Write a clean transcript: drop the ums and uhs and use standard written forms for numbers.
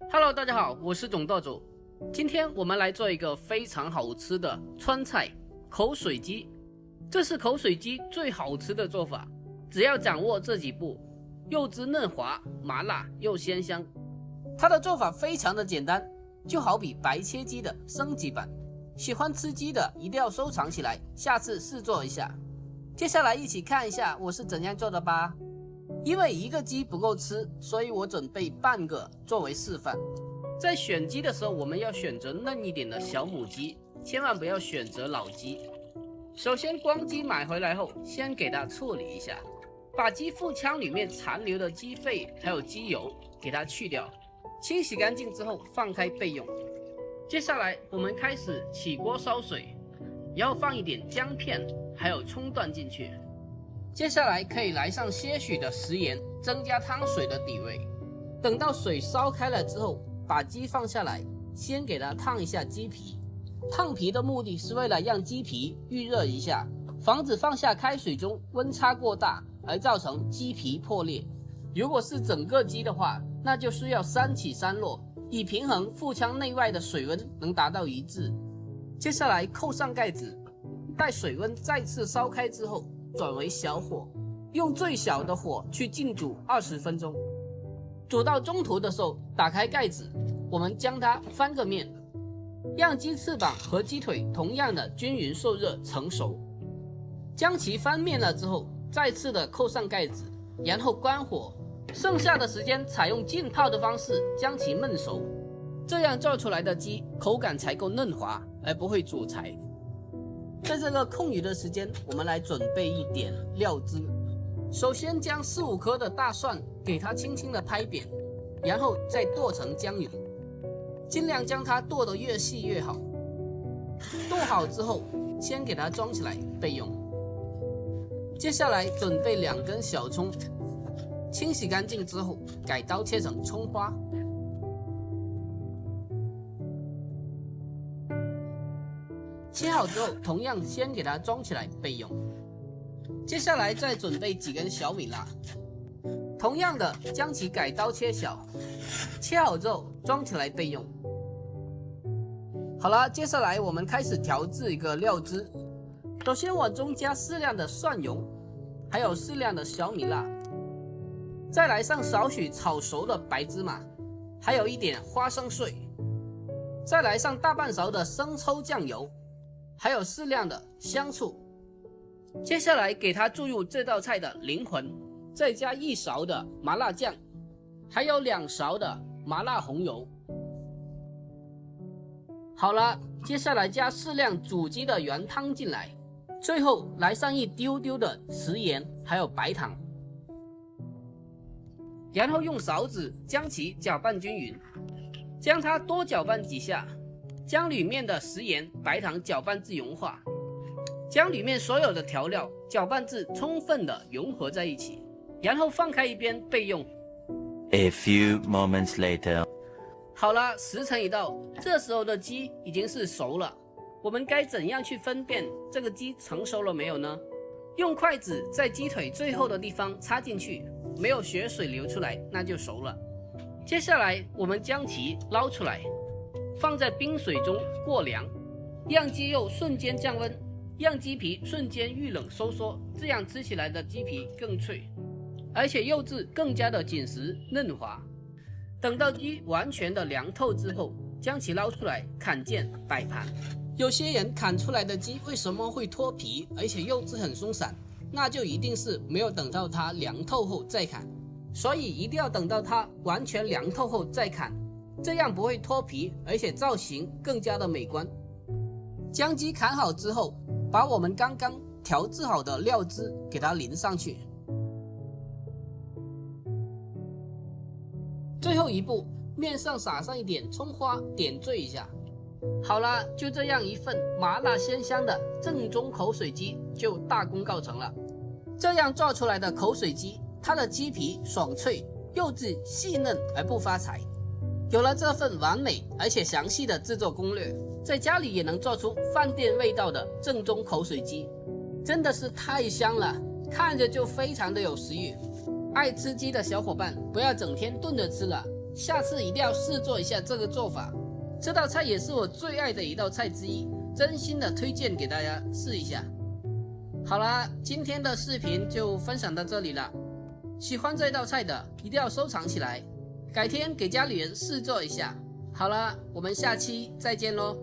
Hello， 大家好，我是总舵主。今天我们来做一个非常好吃的川菜口水鸡，这是口水鸡最好吃的做法。只要掌握这几步，肉质嫩滑，麻辣又鲜香。它的做法非常的简单，就好比白切鸡的升级版。喜欢吃鸡的一定要收藏起来，下次试做一下。接下来一起看一下我是怎样做的吧。因为一个鸡不够吃，所以我准备半个作为示范。在选鸡的时候，我们要选择嫩一点的小母鸡，千万不要选择老鸡。首先光鸡买回来后，先给它处理一下，把鸡腹腔里面残留的鸡肺还有鸡油给它去掉，清洗干净之后放开备用。接下来我们开始起锅烧水，然后放一点姜片还有葱段进去。接下来可以来上些许的食盐，增加汤水的底味。等到水烧开了之后，把鸡放下来，先给它烫一下鸡皮。烫皮的目的是为了让鸡皮预热一下，防止放下开水中温差过大而造成鸡皮破裂。如果是整个鸡的话，那就需要3起3落，以平衡腹腔内外的水温能达到一致。接下来扣上盖子，待水温再次烧开之后，转为小火，用最小的火去浸煮20分钟。煮到中途的时候，打开盖子，我们将它翻个面，让鸡翅膀和鸡腿同样的均匀受热成熟。将其翻面了之后，再次的扣上盖子，然后关火，剩下的时间采用浸泡的方式将其焖熟，这样做出来的鸡口感才够嫩滑，而不会煮柴。在这个空余的时间，我们来准备一点料汁。首先将4、5颗的大蒜给它轻轻的拍扁，然后再剁成姜蓉，尽量将它剁得越细越好。剁好之后，先给它装起来备用。接下来准备2根小葱，清洗干净之后改刀切成葱花。切好之后，同样先给它装起来备用。接下来再准备几根小米辣，同样的将其改刀切小，切好之后装起来备用。好了，接下来我们开始调制一个料汁。首先往中加适量的蒜蓉，还有适量的小米辣，再来上少许炒熟的白芝麻，还有一点花生碎，再来上大半勺的生抽酱油，还有适量的香醋。接下来给它注入这道菜的灵魂，再加1勺的麻辣酱，还有2勺的麻辣红油。好了，接下来加适量煮鸡的原汤进来，最后来上一丢丢的食盐还有白糖，然后用勺子将其搅拌均匀，将它多搅拌几下，将里面的食盐、白糖搅拌至融化，将里面所有的调料搅拌至充分的融合在一起，然后放开一边备用。A few moments later， 好了，时辰一到，这时候的鸡已经是熟了。我们该怎样去分辨这个鸡成熟了没有呢？用筷子在鸡腿最后的地方插进去，没有血水流出来，那就熟了。接下来我们将其捞出来，放在冰水中过凉，让鸡肉瞬间降温，让鸡皮瞬间遇冷收缩，这样吃起来的鸡皮更脆，而且肉质更加的紧实嫩滑。等到鸡完全的凉透之后，将其捞出来砍件摆盘。有些人砍出来的鸡为什么会脱皮，而且肉质很松散，那就一定是没有等到它凉透后再砍，所以一定要等到它完全凉透后再砍，这样不会脱皮，而且造型更加的美观。将鸡砍好之后，把我们刚刚调制好的料汁给它淋上去。最后一步，面上撒上一点葱花，点缀一下。好了，就这样一份麻辣鲜香的正宗口水鸡就大功告成了。这样做出来的口水鸡，它的鸡皮爽脆，肉质细嫩而不发柴。有了这份完美而且详细的制作攻略，在家里也能做出饭店味道的正宗口水鸡，真的是太香了，看着就非常的有食欲。爱吃鸡的小伙伴不要整天炖着吃了，下次一定要试做一下这个做法。这道菜也是我最爱的一道菜之一，真心的推荐给大家试一下。好啦，今天的视频就分享到这里了。喜欢这道菜的一定要收藏起来，改天给家里人试做一下。好了，我们下期再见咯。